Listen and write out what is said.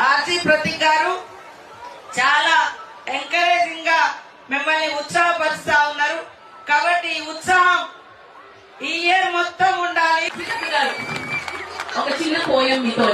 RC Prateek గారు చాలా encouraging గా మిమ్మల్ని ఉత్సాహపరుస్తా ఉన్నారు. కాబట్టి ఈ ఉత్సాహం ఈ ఇయర్ మొత్తం ఉండాలి. ఒక చిన్న పోయం మీతో